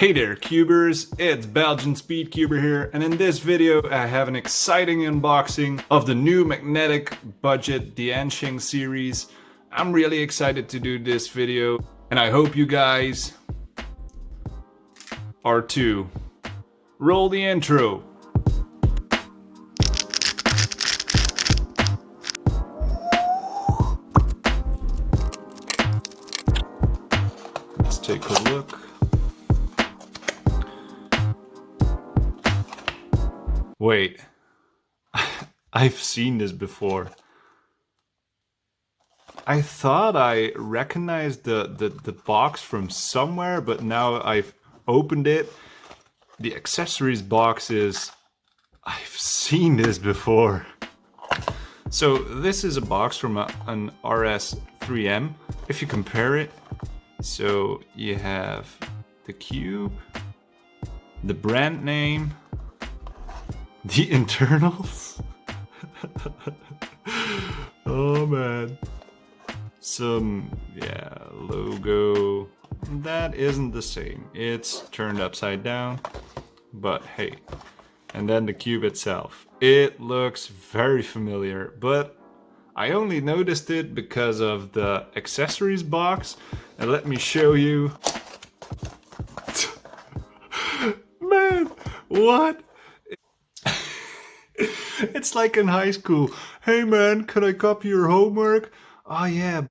Hey there cubers, it's Belgian Speed Cuber here, and in this video I have an exciting unboxing of the new Magnetic Budget DianSheng series. I'm really excited to do this video, and I hope you guys are too. Roll the intro. Let's take a look. Wait, I've seen this before. I thought I recognized the box from somewhere, but now I've opened it. The accessories box is... I've seen this before. So this is a box from an RS3M. If you compare it, so you have the cube, the brand name, the internals. Oh man. Some, logo. That isn't the same. It's turned upside down. But hey. And then the cube itself. It looks very familiar, but I only noticed it because of the accessories box. And let me show you. Man, what? It's like in high school. Hey man, can I copy your homework? Oh yeah,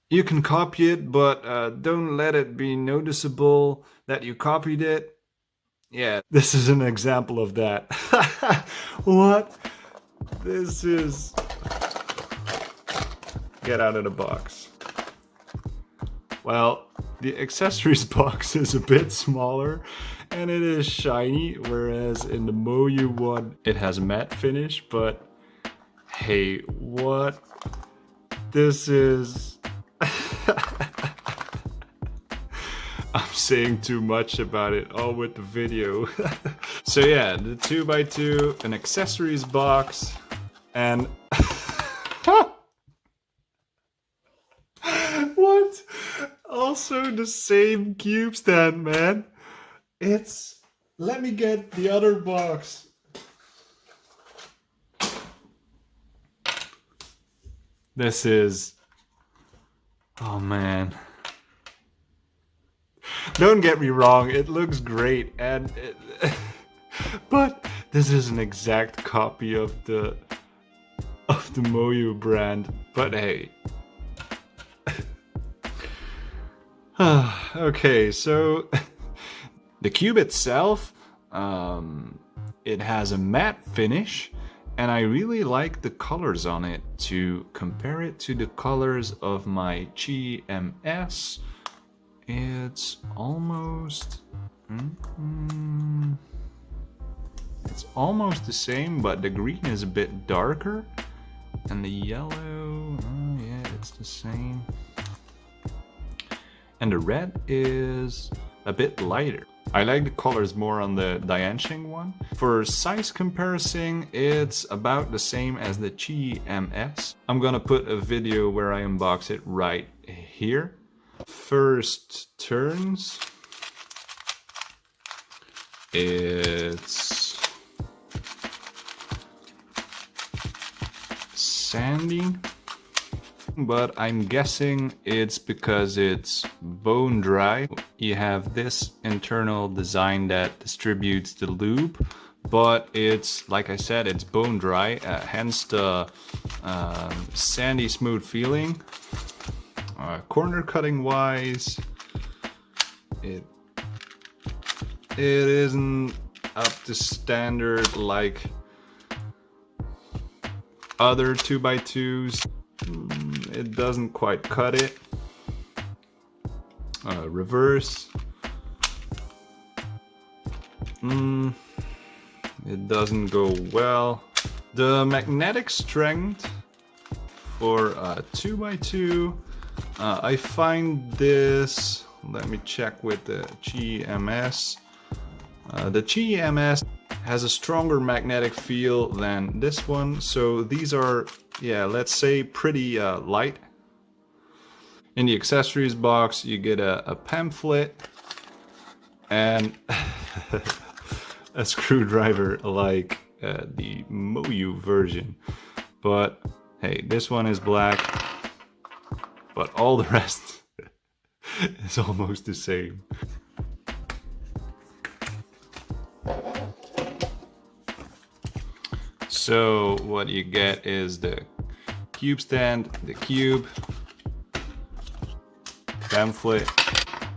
you can copy it, but don't let it be noticeable that you copied it. Yeah, this is an example of that. What? This is... Get out of the box. Well, the accessories box is a bit smaller and it is shiny, whereas in the MoYu one it has a matte finish, but hey, what? This is... I'm saying too much about it, all with the video. So yeah, the 2x2, an accessories box, and... What? Also the same cube stand, man. It's... Let me get the other box. This is... Oh man. Don't get me wrong, it looks great, and but this is an exact copy of the MoYu brand. But hey. Okay, so the cube itself, it has a matte finish, and I really like the colors on it. To compare it to the colors of my QiYi MS, it's almost the same, but the green is a bit darker, and the yellow, yeah, it's the same. And the red is a bit lighter. I like the colors more on the DianSheng one. For size comparison, it's about the same as the QiYi MS. I'm gonna put a video where I unbox it right here. First turns. It's sandy. But I'm guessing it's because it's bone dry. You have this internal design that distributes the lube, but it's, like I said, it's bone dry, hence the sandy smooth feeling. Corner cutting wise, it isn't up to standard like other 2x2s. It doesn't quite cut it. Reverse. It doesn't go well. The magnetic strength for 2x2, I find this... Let me check with the QiYi MS. The QiYi MS has a stronger magnetic field than this one, so these are, yeah, let's say pretty light. In the accessories box, you get a pamphlet and a screwdriver like the MoYu version. But hey, this one is black, but all the rest is almost the same. So what you get is the cube stand, the cube, pamphlet,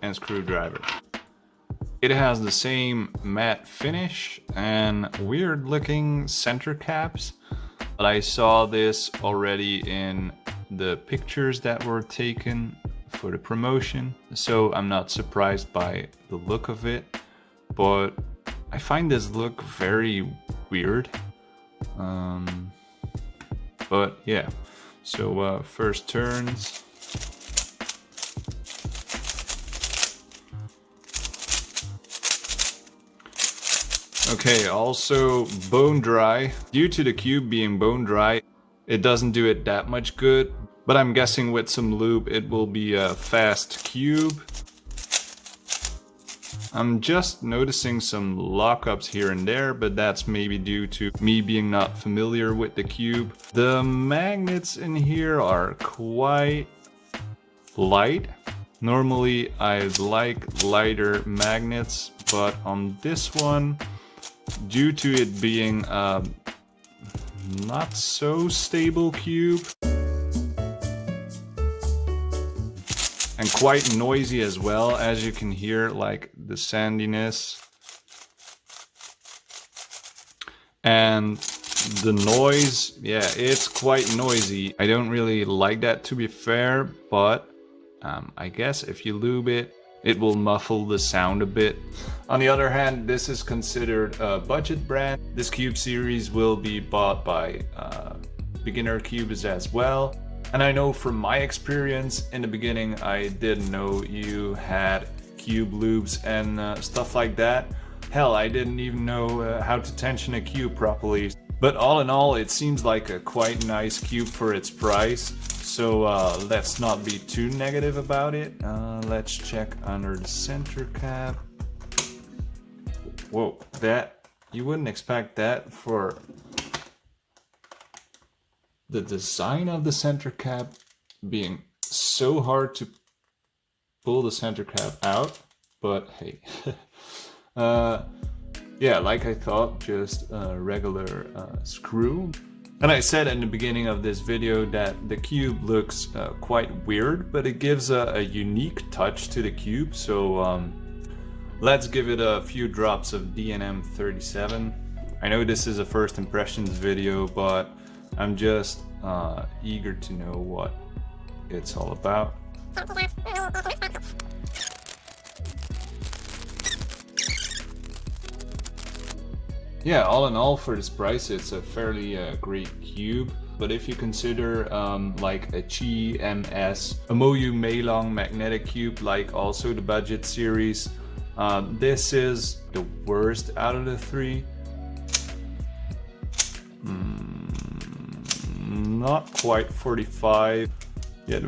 and screwdriver. It has the same matte finish and weird looking center caps, but I saw this already in the pictures that were taken for the promotion, so I'm not surprised by the look of it, but I find this look very weird. But yeah, so first turns. Okay, also bone dry. Due to the cube being bone dry, it doesn't do it that much good, but I'm guessing with some lube it will be a fast cube. I'm just noticing some lockups here and there, but that's maybe due to me being not familiar with the cube. The magnets in here are quite light. Normally I like lighter magnets, but on this one, due to it being a not so stable cube and quite noisy as well, as you can hear, like the sandiness and the noise. Yeah, it's quite noisy. I don't really like that, to be fair, but I guess if you lube it, it will muffle the sound a bit. On the other hand, this is considered a budget brand. This cube series will be bought by beginner cubers as well. And I know from my experience in the beginning, I didn't know you had cube lubes and stuff like that. Hell, I didn't even know how to tension a cube properly. But all in all, it seems like a quite nice cube for its price. So let's not be too negative about it. Let's check under the center cap. Whoa, that, you wouldn't expect that for the design of the center cap being so hard to pull the center cap out, but hey. Yeah, like I thought, just a regular screw. And I said in the beginning of this video that the cube looks quite weird, but it gives a unique touch to the cube. So let's give it a few drops of DNM37. I know this is a first impressions video, but I'm just eager to know what it's all about. Yeah, all in all, for this price, it's a fairly great cube. But if you consider like a QiYi MS, a MoYu Meilong magnetic cube, like also the budget series, this is the worst out of the three. Not quite 45. Yeah,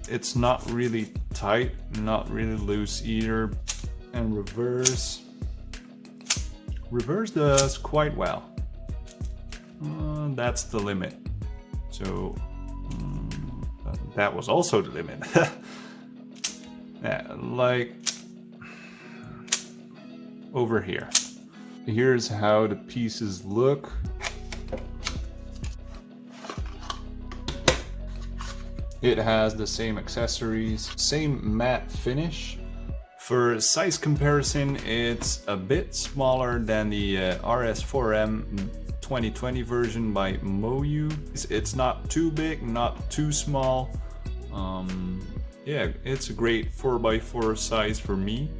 it's not really tight, not really loose either. And reverse does quite well. That's the limit. So that was also the limit. Yeah, like over here. Here's how the pieces look. It has the same accessories, same matte finish. For size comparison, it's a bit smaller than the RS4M 2020 version by MoYu. It's not too big, not too small. Yeah, it's a great 4x4 size for me.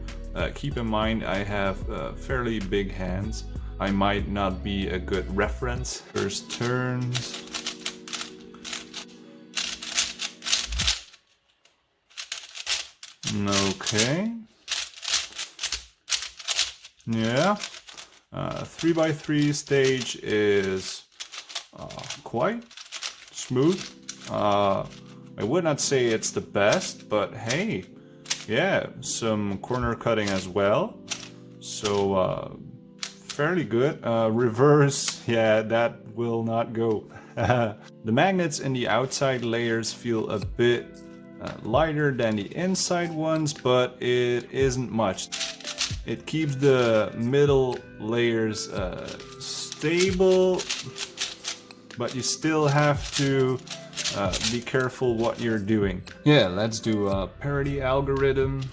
Keep in mind I have fairly big hands. I might not be a good reference. First turns. Okay. Yeah. 3x3 stage is quite smooth. I would not say it's the best, but hey, yeah, some corner cutting as well. So fairly good. Reverse, yeah, that will not go. The magnets in the outside layers feel a bit lighter than the inside ones, but it isn't much. It keeps the middle layers stable, but you still have to be careful what you're doing. Yeah, let's do a parity algorithm.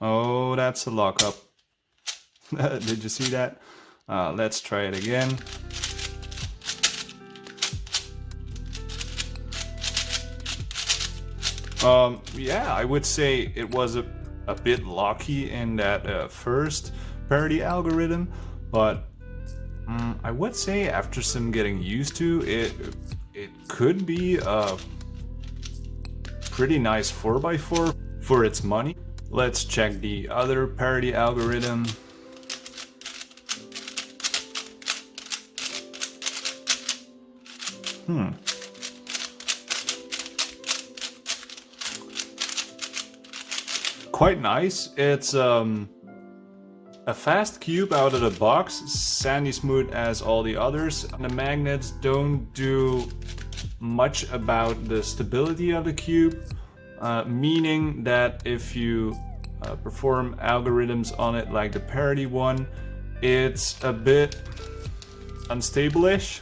Oh, that's a lockup. Did you see that? Let's try it again. Yeah, I would say it was a bit lucky in that first parity algorithm, but I would say after some getting used to it, it could be a pretty nice 4x4 for its money. Let's check the other parity algorithm. Quite nice. It's a fast cube out of the box, sandy smooth as all the others. The magnets don't do much about the stability of the cube, meaning that if you perform algorithms on it like the parity one, it's a bit unstable-ish.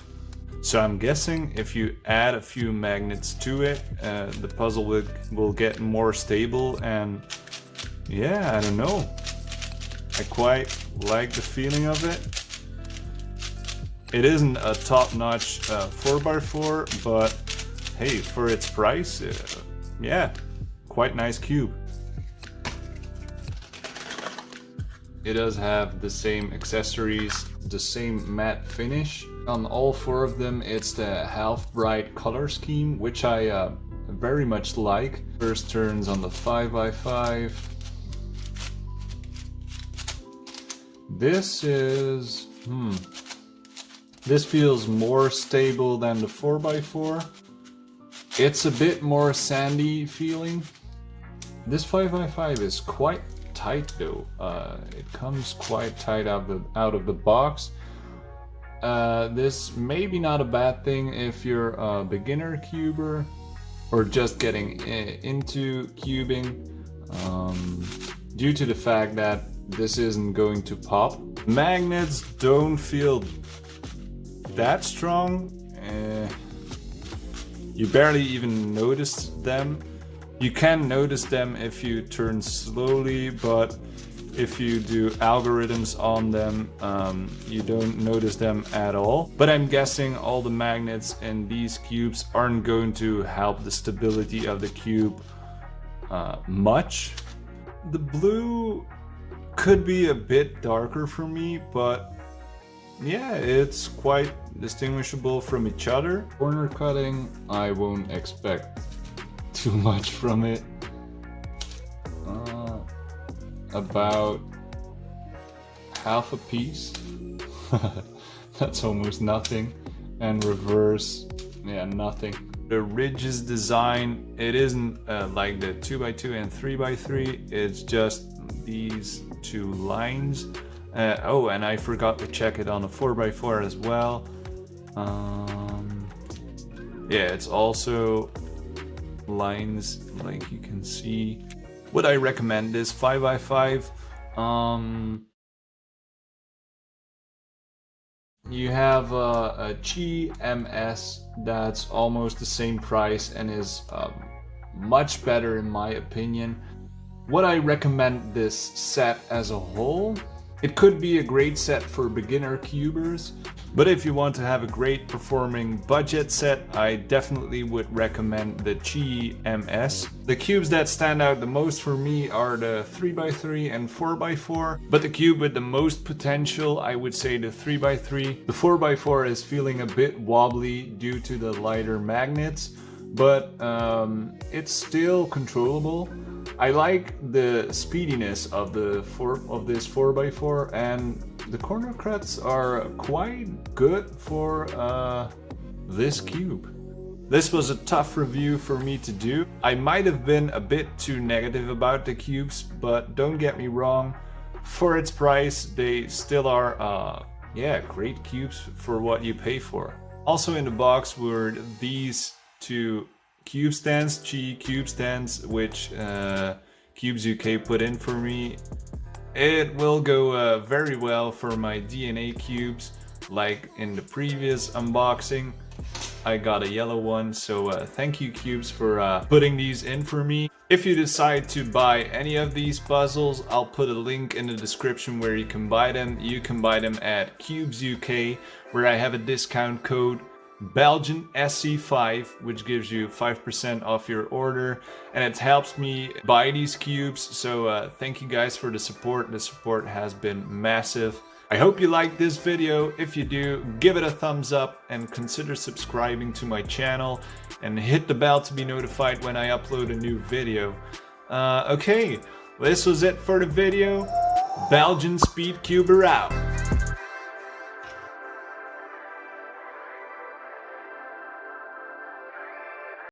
So I'm guessing if you add a few magnets to it, the puzzle will get more stable, and yeah, I don't know. I quite like the feeling of it. It isn't a top-notch 4x4, but hey, for its price, yeah, quite nice cube. It does have the same accessories, the same matte finish. On all four of them, it's the half bright color scheme, which I very much like. First turns on the 5x5. This is, this feels more stable than the 4x4. It's a bit more sandy feeling. This 5x5 is quite tight though. It comes quite tight out of the box. This may be not a bad thing if you're a beginner cuber or just getting into cubing, due to the fact that this isn't going to pop. Magnets don't feel that strong. You barely even notice them. You can notice them if you turn slowly, but if you do algorithms on them, you don't notice them at all. But I'm guessing all the magnets in these cubes aren't going to help the stability of the cube much. The blue could be a bit darker for me, but yeah, it's quite distinguishable from each other. Corner cutting, I won't expect too much from it. About half a piece. That's almost nothing. And reverse, yeah, nothing. The ridges design, it isn't like the 2x2 and 3x3, it's just these two lines. Oh, and I forgot to check it on a 4x4 as well. Yeah, it's also lines like you can see. Would I recommend this 5x5? You have a QiYi MS that's almost the same price and is much better in my opinion. Would I recommend this set as a whole? It could be a great set for beginner cubers, but if you want to have a great performing budget set, I definitely would recommend the QiYi MS. The cubes that stand out the most for me are the 3x3 and 4x4, but the cube with the most potential, I would say the 3x3. The 4x4 is feeling a bit wobbly due to the lighter magnets, but it's still controllable. I like the speediness of this 4x4, and the corner cuts are quite good for this cube. This was a tough review for me to do. I might have been a bit too negative about the cubes, but don't get me wrong, for its price, they still are, yeah, great cubes for what you pay for. Also in the box were these two cube stands, QiYi cube stands, which Cubes UK put in for me. It will go very well for my DNA cubes, like in the previous unboxing. I got a yellow one, so thank you Cubes for putting these in for me. If you decide to buy any of these puzzles, I'll put a link in the description where you can buy them. You can buy them at Cubes UK, where I have a discount code Belgian SC5, which gives you 5% off your order, and it helps me buy these cubes. So thank you guys for the support. The support has been massive. I hope you liked this video. If you do, give it a thumbs up and consider subscribing to my channel and hit the bell to be notified when I upload a new video. Okay, this was it for the video. Belgian Speed Cuber out.